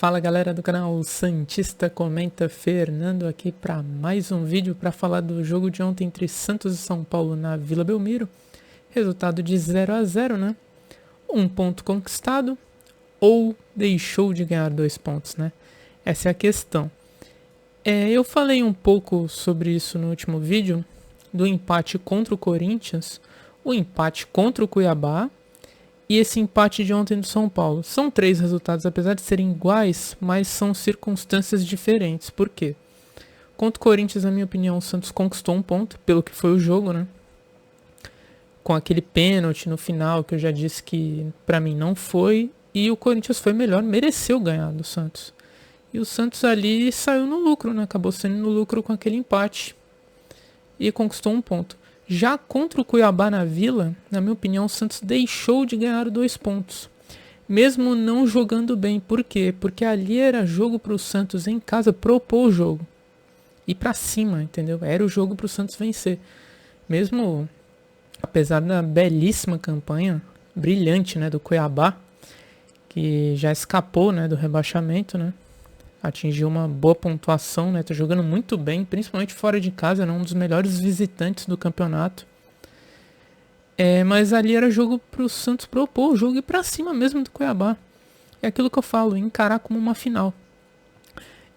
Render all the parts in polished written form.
Fala galera do canal Santista Comenta, Fernando aqui para mais um vídeo para falar do jogo de ontem entre Santos e São Paulo na Vila Belmiro. Resultado de 0-0, né? Um ponto conquistado ou deixou de ganhar 2 pontos, né? Essa é a questão. Eu falei um pouco sobre isso no último vídeo, do empate contra o Corinthians, o empate contra o Cuiabá e esse empate de ontem do São Paulo. São 3 resultados, apesar de serem iguais, mas são circunstâncias diferentes. Por quê? Contra o Corinthians, na minha opinião, o Santos conquistou 1 ponto, pelo que foi o jogo, né? Com aquele pênalti no final, que eu já disse que pra mim não foi. E o Corinthians foi melhor, mereceu ganhar do Santos. E o Santos ali saiu no lucro, né? Acabou saindo no lucro com aquele empate. E conquistou 1 ponto. Já contra o Cuiabá na Vila, na minha opinião, o Santos deixou de ganhar 2 pontos. Mesmo não jogando bem. Por quê? Porque ali era jogo para o Santos em casa propor o jogo. Ir pra cima, entendeu? Era o jogo para o Santos vencer. Mesmo apesar da belíssima campanha, brilhante, né, do Cuiabá, que já escapou, né, do rebaixamento, né? Atingiu uma boa pontuação, né? Tá jogando muito bem, principalmente fora de casa, né? Um dos melhores visitantes do campeonato. Mas ali era jogo pro Santos propor o jogo e ir pra cima mesmo do Cuiabá. É aquilo que eu falo, encarar como uma final.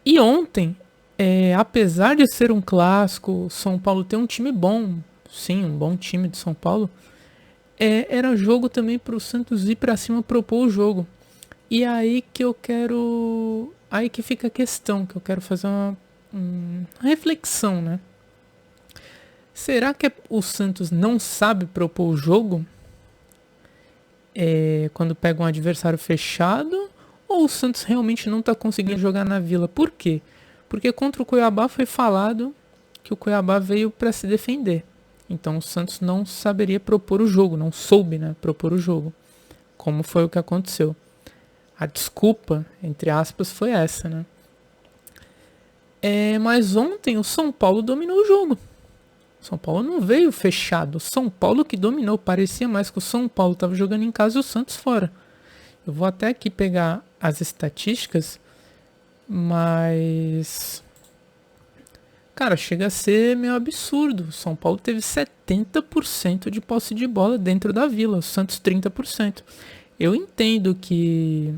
E ontem, apesar de ser um clássico, São Paulo ter um time bom, sim, um bom time de São Paulo, era jogo também pro Santos ir pra cima propor o jogo. E aí que eu quero... Aí que fica a questão, que eu quero fazer uma reflexão, né? Será que o Santos não sabe propor o jogo quando pega um adversário fechado? Ou o Santos realmente não está conseguindo jogar na Vila? Por quê? Porque contra o Cuiabá foi falado que o Cuiabá veio para se defender. Então o Santos não saberia propor o jogo, não soube, né, propor o jogo. Como foi o que aconteceu. A desculpa, entre aspas, foi essa, né? Mas ontem o São Paulo dominou o jogo. O São Paulo não veio fechado. O São Paulo que dominou. Parecia mais que o São Paulo estava jogando em casa e o Santos fora. Eu vou até aqui pegar as estatísticas, mas... Cara, chega a ser meio absurdo. O São Paulo teve 70% de posse de bola dentro da Vila. O Santos 30%. Eu entendo que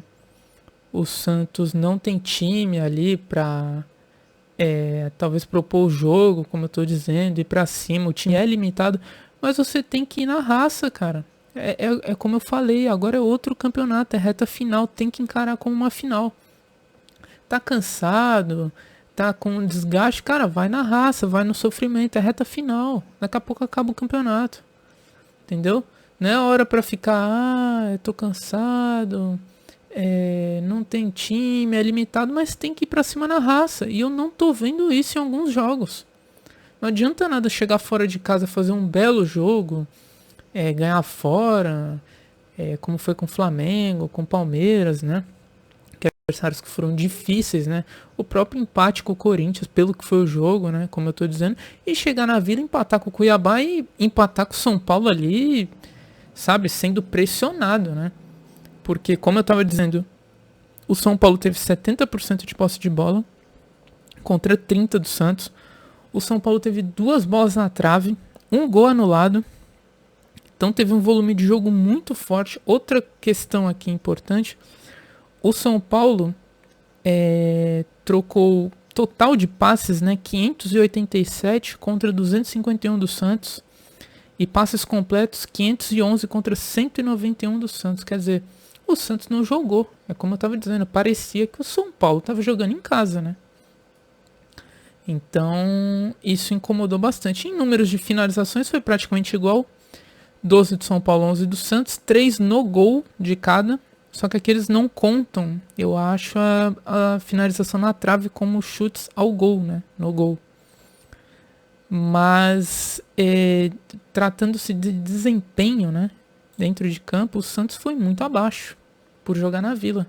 o Santos não tem time ali pra talvez propor o jogo, como eu tô dizendo, ir pra cima. O time é limitado, mas você tem que ir na raça, cara. É como eu falei, agora é outro campeonato, é reta final, tem que encarar como uma final. Tá cansado, tá com desgaste, cara, vai na raça, vai no sofrimento, é reta final. Daqui a pouco acaba o campeonato, entendeu? Não é hora pra ficar, eu tô cansado, não tem time, é limitado, mas tem que ir pra cima na raça. E eu não tô vendo isso em alguns jogos. Não adianta nada chegar fora de casa, fazer um belo jogo, ganhar fora, como foi com o Flamengo, com o Palmeiras, né? Que adversários que foram difíceis, né? O próprio empate com o Corinthians, pelo que foi o jogo, né? Como eu tô dizendo. E chegar na Vila, empatar com o Cuiabá e empatar com o São Paulo ali, sabe, sendo pressionado, né? Porque, como eu tava dizendo, o São Paulo teve 70% de posse de bola contra 30% do Santos. O São Paulo teve 2 bolas na trave, 1 gol anulado. Então teve um volume de jogo muito forte. Outra questão aqui importante, o São Paulo trocou total de passes, né, 587 contra 251 do Santos. E passes completos, 511 contra 191 do Santos. Quer dizer, o Santos não jogou. É como eu estava dizendo, parecia que o São Paulo estava jogando em casa, né? Então, isso incomodou bastante. Em números de finalizações foi praticamente igual. 12 do São Paulo, 11 do Santos. 3 no gol de cada. Só que aqui eles não contam, eu acho, a finalização na trave como chutes ao gol, né? No gol. Mas tratando-se de desempenho, né, dentro de campo, o Santos foi muito abaixo por jogar na Vila.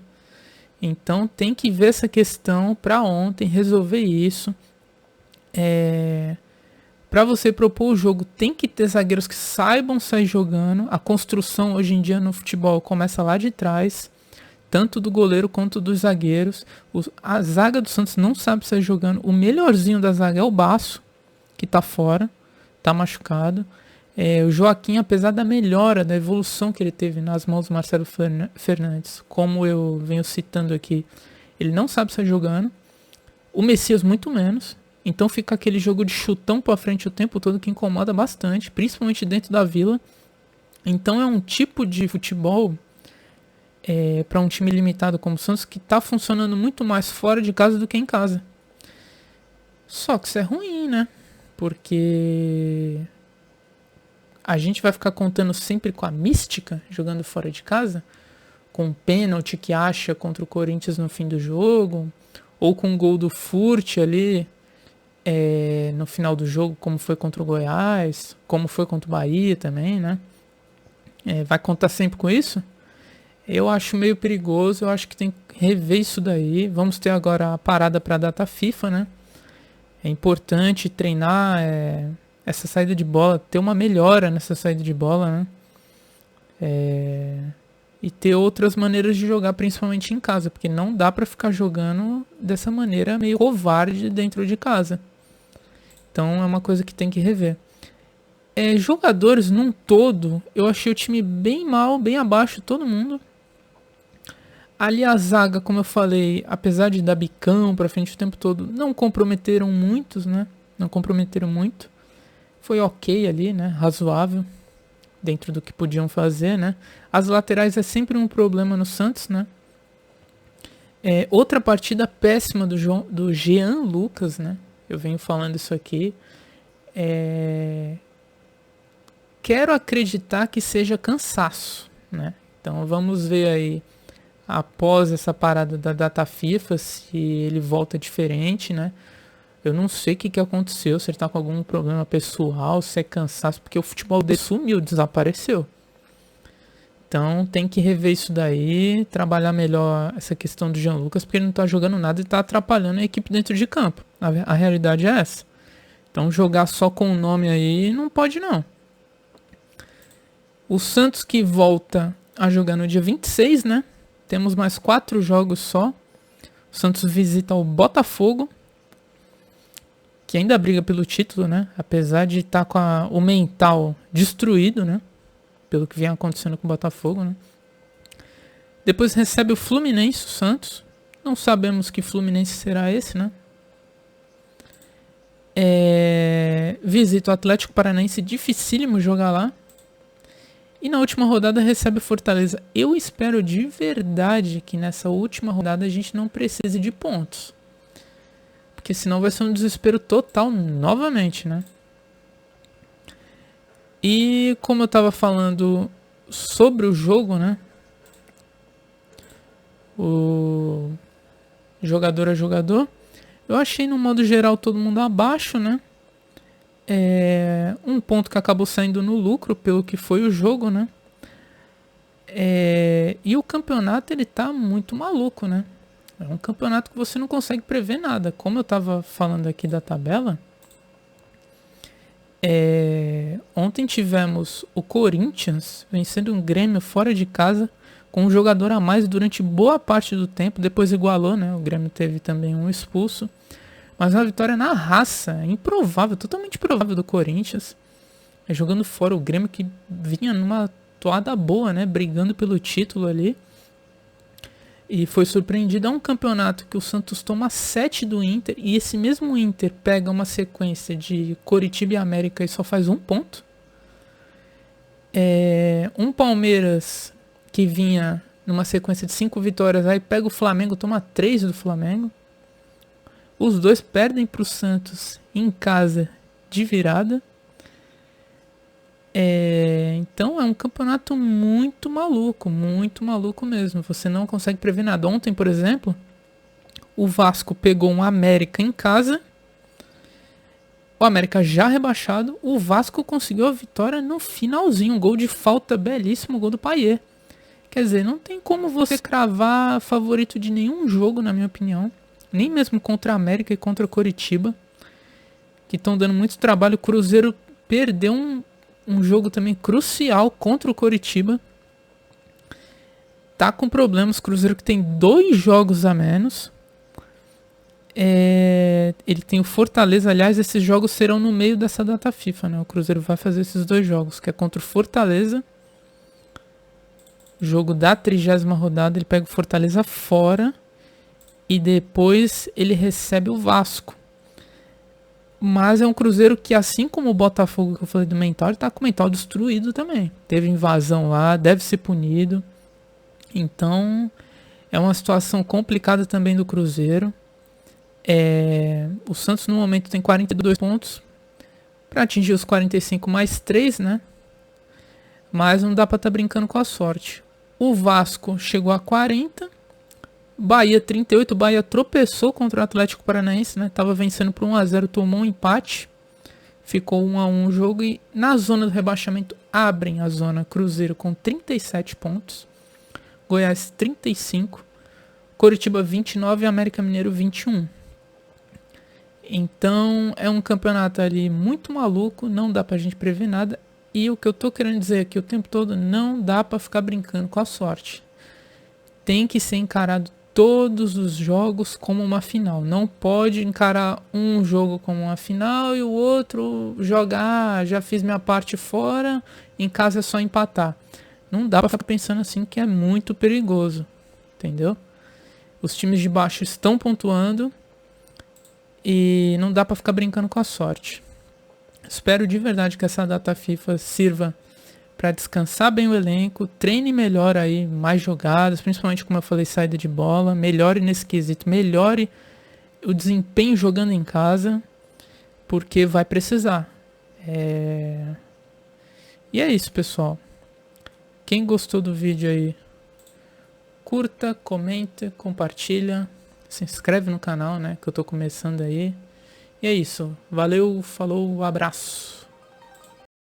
Então tem que ver essa questão para ontem, resolver isso. Para você propor o jogo, tem que ter zagueiros que saibam sair jogando. A construção hoje em dia no futebol começa lá de trás. tanto do goleiro quanto dos zagueiros. A zaga do Santos não sabe sair jogando. O melhorzinho da zaga é o Baço, que tá fora, tá machucado. O Joaquim, apesar da melhora, da evolução que ele teve nas mãos do Marcelo Fernandes, como eu venho citando aqui, ele não sabe sair jogando. O Messias muito menos. Então fica aquele jogo de chutão pra frente o tempo todo que incomoda bastante, principalmente dentro da Vila. Então é um tipo de futebol para um time limitado como o Santos que tá funcionando muito mais fora de casa do que em casa. Só que isso é ruim, né? Porque a gente vai ficar contando sempre com a mística jogando fora de casa, com o pênalti que acha contra o Corinthians no fim do jogo, ou com o gol do Furt ali no final do jogo, como foi contra o Goiás, como foi contra o Bahia também, né? Vai contar sempre com isso? Eu acho meio perigoso, eu acho que tem que rever isso daí. Vamos ter agora a parada para a data FIFA, né? É importante treinar essa saída de bola, ter uma melhora nessa saída de bola, né? E ter outras maneiras de jogar, principalmente em casa, porque não dá para ficar jogando dessa maneira meio covarde dentro de casa. Então é uma coisa que tem que rever. Jogadores num todo, eu achei o time bem mal, bem abaixo de todo mundo. Ali a zaga, como eu falei, apesar de dar bicão pra frente o tempo todo, não comprometeram muitos, né? Não comprometeram muito. Foi ok ali, né? Razoável. Dentro do que podiam fazer, né? As laterais é sempre um problema no Santos, né? Outra partida péssima do Jean Lucas, né? Eu venho falando isso aqui. Quero acreditar que seja cansaço, né? Então vamos ver aí, após essa parada da data FIFA, se ele volta diferente, né? Eu não sei o que aconteceu, se ele tá com algum problema pessoal, se é cansaço, porque o futebol dele sumiu, desapareceu. Então tem que rever isso daí, trabalhar melhor essa questão do Jean Lucas, porque ele não tá jogando nada e tá atrapalhando a equipe dentro de campo. A realidade é essa. Então jogar só com o nome aí não pode não. O Santos que volta a jogar no dia 26, né? Temos mais 4 jogos só. O Santos visita o Botafogo, que ainda briga pelo título, né? Apesar de estar com o mental destruído, né? Pelo que vem acontecendo com o Botafogo, né? Depois recebe o Fluminense, o Santos. Não sabemos que Fluminense será esse, né? Visita o Atlético Paranaense, dificílimo jogar lá. E na última rodada recebe o Fortaleza. Eu espero de verdade que nessa última rodada a gente não precise de pontos. Porque senão vai ser um desespero total novamente, né? E como eu tava falando sobre o jogo, né? O jogador a jogador. Eu achei no modo geral todo mundo abaixo, né? Um ponto que acabou saindo no lucro pelo que foi o jogo, né? E o campeonato ele tá muito maluco, né? É um campeonato que você não consegue prever nada. Como eu tava falando aqui da tabela, ontem tivemos o Corinthians vencendo um Grêmio fora de casa com um jogador a mais durante boa parte do tempo. Depois igualou, né? O Grêmio teve também um expulso. Mas uma vitória na raça, improvável, totalmente improvável do Corinthians. Jogando fora o Grêmio que vinha numa toada boa, né? Brigando pelo título ali. E foi surpreendido. É um campeonato que o Santos toma 7 do Inter. E esse mesmo Inter pega uma sequência de Coritiba e América e só faz 1 ponto. Um Palmeiras que vinha numa sequência de 5 vitórias. Aí pega o Flamengo, toma 3 do Flamengo. Os dois perdem para o Santos em casa de virada. Então é um campeonato muito maluco mesmo. Você não consegue prever nada. Ontem, por exemplo, o Vasco pegou um América em casa. O América já rebaixado. O Vasco conseguiu a vitória no finalzinho. Um gol de falta belíssimo, gol do Payet. Quer dizer, não tem como você cravar favorito de nenhum jogo, na minha opinião. Nem mesmo contra a América e contra o Coritiba, que estão dando muito trabalho. O Cruzeiro perdeu um jogo também crucial contra o Coritiba. tá com problemas. Cruzeiro que tem 2 jogos a menos. Ele tem o Fortaleza. Aliás, esses jogos serão no meio dessa data FIFA, né? O Cruzeiro vai fazer esses 2 jogos, que é contra o Fortaleza. Jogo da 30ª rodada. Ele pega o Fortaleza fora. E depois ele recebe o Vasco. Mas é um Cruzeiro que, assim como o Botafogo que eu falei do mental, ele tá com o mental destruído também. Teve invasão lá, deve ser punido. Então, é uma situação complicada também do Cruzeiro. O Santos no momento tem 42 pontos. Para atingir os 45 mais 3, né? Mas não dá para estar brincando com a sorte. O Vasco chegou a 40. Bahia 38, Bahia tropeçou contra o Atlético Paranaense, né? Tava vencendo por 1-0, tomou um empate. Ficou 1-1 o jogo e na zona do rebaixamento abrem a zona Cruzeiro com 37 pontos. Goiás 35, Coritiba 29 e América Mineiro 21. Então é um campeonato ali muito maluco, não dá pra gente prever nada. E o que eu tô querendo dizer aqui o tempo todo, não dá pra ficar brincando com a sorte. Tem que ser encarado todos os jogos como uma final. Não pode encarar um jogo como uma final e o outro jogar, já fiz minha parte fora, em casa é só empatar. Não dá pra ficar pensando assim, que é muito perigoso. Entendeu? Os times de baixo estão pontuando e não dá pra ficar brincando com a sorte. Espero de verdade que essa data FIFA sirva para descansar bem o elenco, treine melhor aí, mais jogadas, principalmente como eu falei, saída de bola, melhore nesse quesito, melhore o desempenho jogando em casa, porque vai precisar. E é isso, pessoal. Quem gostou do vídeo aí, curta, comenta, compartilha, se inscreve no canal, né, que eu tô começando aí. E é isso, valeu, falou, abraço.